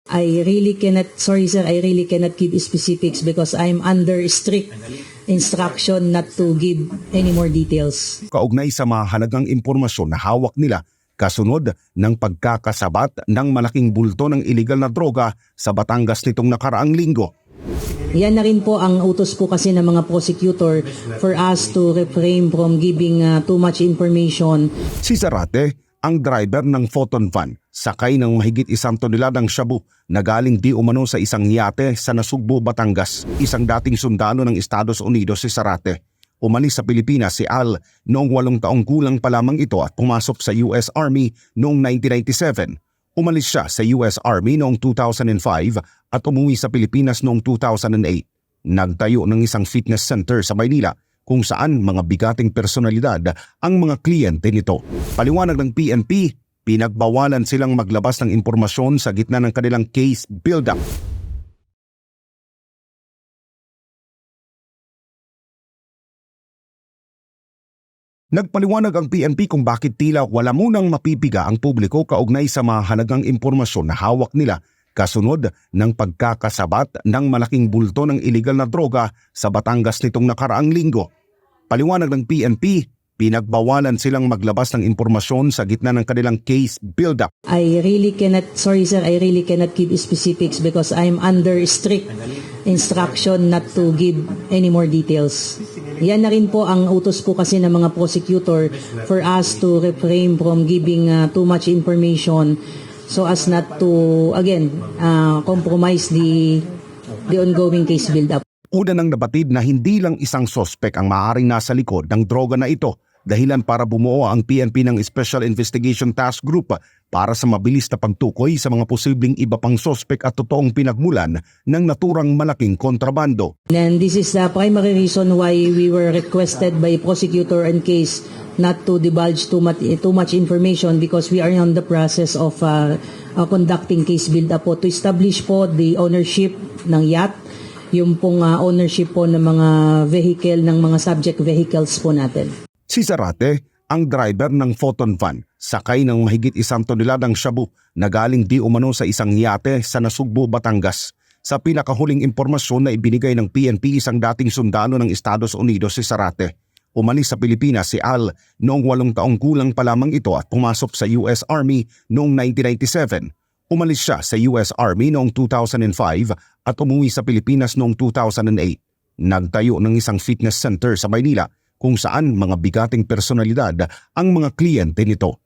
I really cannot, sorry sir, I really cannot give specifics because I'm under strict instruction not to give any more details. Kaugnay sa mahalagang impormasyon na hawak nila kasunod ng pagkakasabat ng malaking bulto ng iligal na droga sa Batangas nitong nakaraang linggo. Yan na rin po ang utos po kasi ng mga prosecutor for us to refrain from giving too much information. Si Zarate, ang driver ng photon van, sakay ng mahigit 1 toneladang shabu na galing di umano sa isang yate sa Nasugbu, Batangas. Isang dating sundalo ng Estados Unidos si Zarate. Umalis sa Pilipinas si Al noong 8 taong gulang pa lamang ito at pumasok sa US Army noong 1997. Umalis siya sa US Army noong 2005 at umuwi sa Pilipinas noong 2008. Nagtayo ng isang fitness center sa Maynila kung saan mga bigating personalidad ang mga kliyente nito. Paliwanag ng PNP, pinagbawalan silang maglabas ng impormasyon sa gitna ng kanilang case build-up. Nagpaliwanag ang PNP kung bakit tila wala munang mapipiga ang publiko kaugnay sa mahalagang impormasyon na hawak nila kasunod ng pagkakasabat ng malaking bulto ng iligal na droga sa Batangas nitong nakaraang linggo. Paliwanag ng PNP, pinagbawalan silang maglabas ng impormasyon sa gitna ng kanilang case build-up. I really cannot, sorry sir, I really cannot give specifics because I'm under strict instruction not to give any more details. Yan na rin po ang utos po kasi ng mga prosecutor for us to refrain from giving too much information so as not to, again, compromise the ongoing case build-up. Una nang nabatid na hindi lang isang sospek ang maaaring nasa likod ng droga na ito, dahilan para bumuo ang PNP ng Special Investigation Task Group para sa mabilis na pagtukoy sa mga posibleng iba pang sospek at totoong pinagmulan ng naturang malaking kontrabando. And this is the primary reason why we were requested by prosecutor and case not to divulge too much information because we are on the process of conducting case build-up po to establish po the ownership ng yacht, yung pong ownership po ng mga vehicle, ng mga subject vehicles po natin. Si Zarate, ang driver ng photon van, sakay ng mahigit 1 toneladang shabu na galing di umano sa isang yate sa Nasugbu, Batangas. Sa pinakahuling impormasyon na ibinigay ng PNP, isang dating sundalo ng Estados Unidos si Zarate. Umalis sa Pilipinas si Al noong 8 taong gulang pa lamang ito at pumasok sa US Army noong 1997. Umalis siya sa US Army noong 2005 at umuwi sa Pilipinas noong 2008. Nagtayo ng isang fitness center sa Maynila kung saan mga bigating personalidad ang mga kliyente nito.